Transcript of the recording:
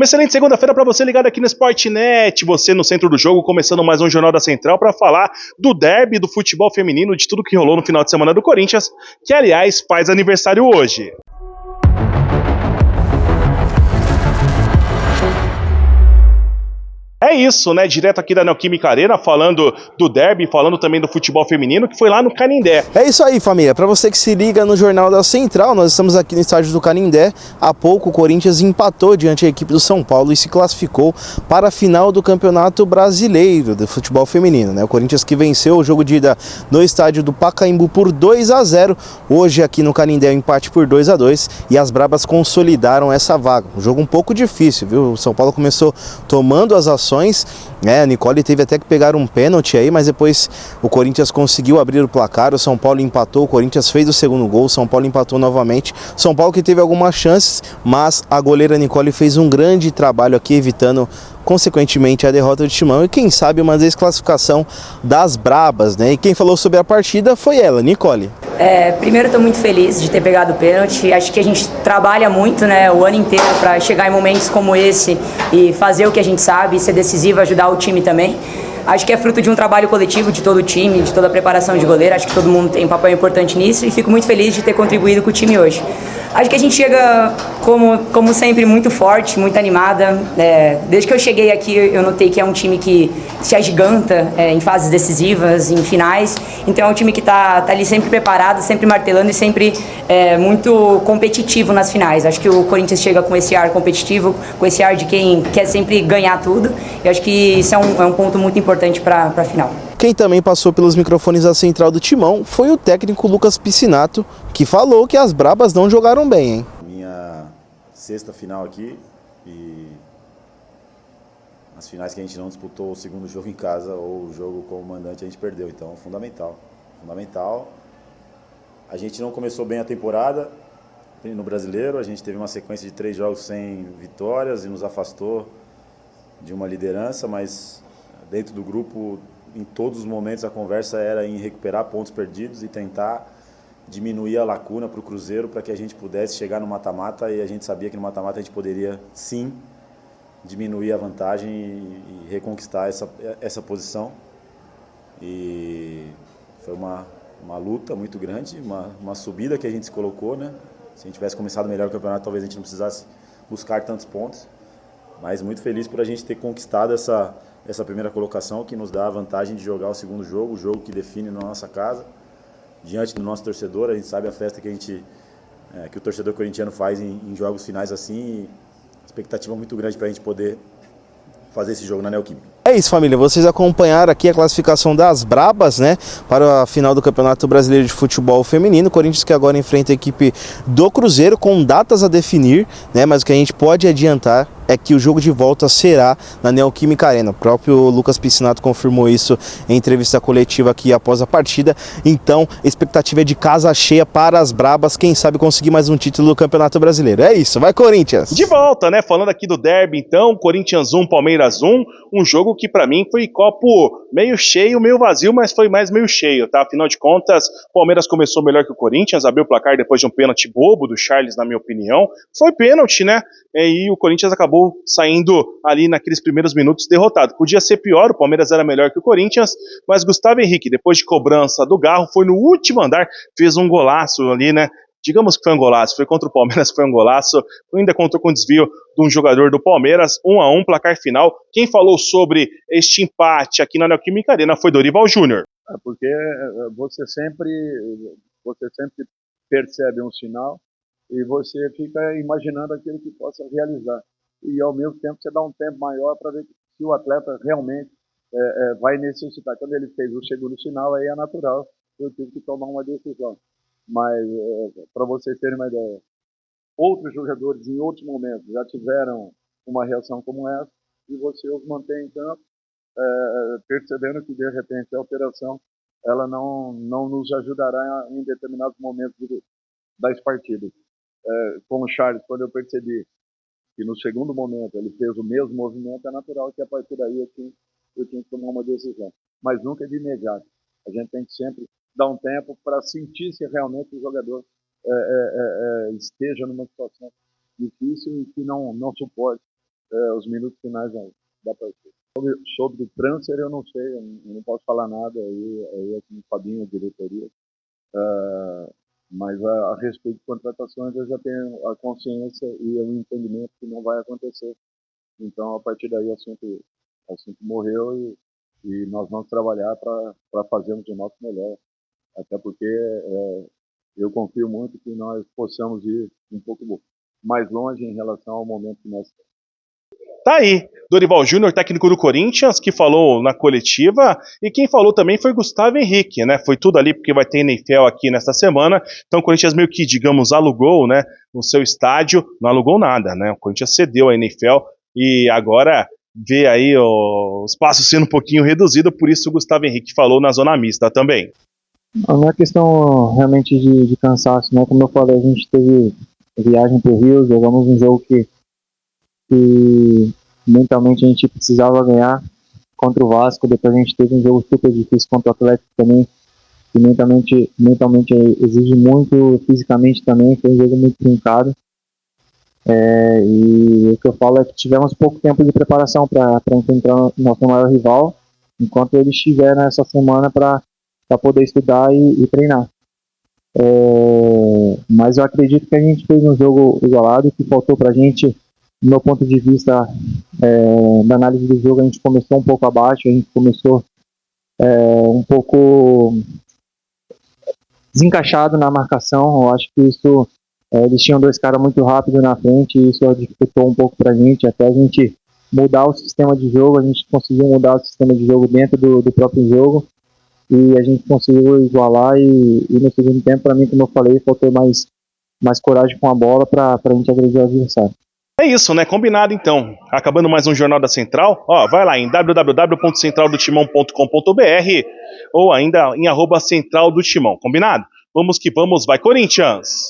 Uma excelente segunda-feira para você ligado aqui no Sportnet, você no centro do jogo, começando mais um Jornal da Central para falar do derby do futebol feminino, de tudo que rolou no final de semana do Corinthians, que aliás faz aniversário hoje. É isso, né? Direto aqui da Neoquímica Arena, falando do derby, falando também do futebol feminino, que foi lá no Canindé. É isso aí, família. Para você que se liga no Jornal da Central, nós estamos aqui no estádio do Canindé. Há pouco o Corinthians empatou diante da equipe do São Paulo e se classificou para a final do Campeonato Brasileiro de Futebol Feminino, né? O Corinthians que venceu o jogo de ida no estádio do Pacaembu por 2-0. Hoje aqui no Canindé o empate por 2-2 e as Brabas consolidaram essa vaga. Um jogo um pouco difícil, viu? O São Paulo começou tomando as ações, né? A Nicole teve até que pegar um pênalti aí, mas depois o Corinthians conseguiu abrir o placar, o São Paulo empatou, o Corinthians fez o segundo gol, o São Paulo empatou novamente. São Paulo que teve algumas chances, mas a goleira Nicole fez um grande trabalho aqui, evitando consequentemente a derrota do Timão e quem sabe uma desclassificação das Brabas, né? E quem falou sobre a partida foi ela, Nicole. Primeiro, estou muito feliz de ter pegado o pênalti. Acho que a gente trabalha muito, né, o ano inteiro para chegar em momentos como esse e fazer o que a gente sabe, ser decisivo, ajudar o time também. Acho que é fruto de um trabalho coletivo de todo o time, de toda a preparação de goleiro. Acho que todo mundo tem um papel importante nisso e fico muito feliz de ter contribuído com o time hoje. Acho que a gente chega, como sempre, muito forte, muito animada. Desde que eu cheguei aqui, eu notei que é um time que se agiganta em fases decisivas, em finais. Então é um time que está ali sempre preparado, sempre martelando e sempre muito competitivo nas finais. Acho que o Corinthians chega com esse ar competitivo, com esse ar de quem quer sempre ganhar tudo. E acho que isso é um ponto muito importante para a final. Quem também passou pelos microfones da Central do Timão foi o técnico Lucas Piscinato, que falou que as Brabas não jogaram bem, hein? Minha sexta final aqui e as finais que a gente não disputou o segundo jogo em casa ou o jogo como mandante a gente perdeu, então fundamental. A gente não começou bem a temporada no Brasileiro, a gente teve uma sequência de 3 jogos sem vitórias e nos afastou de uma liderança, mas dentro do grupo, em todos os momentos, a conversa era em recuperar pontos perdidos e tentar diminuir a lacuna para o Cruzeiro para que a gente pudesse chegar no mata-mata, e a gente sabia que no mata-mata a gente poderia, sim, diminuir a vantagem e reconquistar essa posição. E foi uma luta muito grande, uma subida que a gente se colocou, né? Se a gente tivesse começado melhor o campeonato, talvez a gente não precisasse buscar tantos pontos. Mas muito feliz por a gente ter conquistado essa primeira colocação, que nos dá a vantagem de jogar o segundo jogo, o jogo que define na nossa casa, diante do nosso torcedor. A gente sabe a festa que o torcedor corintiano faz em jogos finais assim, e expectativa muito grande para a gente poder fazer esse jogo na Neoquímica. É isso, família, vocês acompanharam aqui a classificação das Brabas, né, para a final do Campeonato Brasileiro de Futebol Feminino. Corinthians que agora enfrenta a equipe do Cruzeiro com datas a definir, né, mas o que a gente pode adiantar é que o jogo de volta será na Neoquímica Arena. O próprio Lucas Piscinato confirmou isso em entrevista coletiva aqui após a partida. Então, expectativa é de casa cheia para as Brabas, quem sabe conseguir mais um título do Campeonato Brasileiro. É isso, vai Corinthians! De volta, né? Falando aqui do derby, então, Corinthians 1, Palmeiras 1, um jogo que pra mim foi copo meio cheio, meio vazio, mas foi mais meio cheio, tá? Afinal de contas, o Palmeiras começou melhor que o Corinthians, abriu o placar depois de um pênalti bobo do Charles, na minha opinião. Foi pênalti, né? E o Corinthians acabou saindo ali naqueles primeiros minutos derrotado. Podia ser pior, o Palmeiras era melhor que o Corinthians, mas Gustavo Henrique, depois de cobrança do Garro, foi no último andar, fez um golaço ali, né? Digamos que foi um golaço, foi contra o Palmeiras, foi um golaço, ainda contou com o desvio de um jogador do Palmeiras, 1-1, placar final. Quem falou sobre este empate aqui na Neoquímica Arena foi Dorival Júnior. Porque você sempre percebe um sinal e você fica imaginando aquilo que possa realizar. E ao mesmo tempo você dá um tempo maior para ver se o atleta realmente vai necessitar. Quando ele fez o segundo sinal, aí é natural, eu tive que tomar uma decisão. Mas, para vocês terem uma ideia, outros jogadores em outros momentos já tiveram uma reação como essa e você os mantém em campo, percebendo que de repente a alteração ela não nos ajudará em determinados momentos das partidas. Com o Charles, quando eu percebi que no segundo momento ele fez o mesmo movimento, é natural que a partir daí eu tinha que tomar uma decisão. Mas nunca de imediato. A gente tem que sempre dar um tempo para sentir se realmente o jogador esteja numa situação difícil e que não suporte os minutos finais da partida. Sobre o transfer eu não sei, eu não posso falar nada, aí é com o Fabinho, a diretoria. Mas a respeito de contratações eu já tenho a consciência e o entendimento que não vai acontecer. Então, a partir daí, o assunto morreu e nós vamos trabalhar para fazermos o nosso melhor. Até porque eu confio muito que nós possamos ir um pouco mais longe em relação ao momento que nós estamos. Tá aí, Dorival Júnior, técnico do Corinthians, que falou na coletiva, e quem falou também foi Gustavo Henrique, né? Foi tudo ali porque vai ter NFL aqui nesta semana, então o Corinthians meio que, digamos, alugou, né, no seu estádio, não alugou nada, né? O Corinthians cedeu a NFL e agora vê aí o espaço sendo um pouquinho reduzido, por isso o Gustavo Henrique falou na zona mista também. Não é questão realmente de cansaço, né? Como eu falei, a gente teve viagem para o Rio, jogamos um jogo que mentalmente a gente precisava ganhar contra o Vasco, depois a gente teve um jogo super difícil contra o Atlético também, que mentalmente exige muito, fisicamente também, foi um jogo muito truncado. E o que eu falo é que tivemos pouco tempo de preparação para enfrentar o nosso maior rival, enquanto eles tiveram essa semana para poder estudar e treinar. Mas eu acredito que a gente fez um jogo igualado, que faltou para a gente, do meu ponto de vista da análise do jogo, a gente começou um pouco abaixo, a gente começou um pouco desencaixado na marcação. Eu acho que isso, eles tinham dois caras muito rápidos na frente e isso dificultou um pouco para a gente, até a gente mudar o sistema de jogo. A gente conseguiu mudar o sistema de jogo dentro do próprio jogo e a gente conseguiu igualar e no segundo tempo, para mim, como eu falei, faltou mais coragem com a bola para a gente agredir o adversário. É isso, né? Combinado então. Acabando mais um Jornal da Central, vai lá em www.centraldotimão.com.br ou ainda em @centraldotimão. Combinado? Vamos que vamos, vai Corinthians!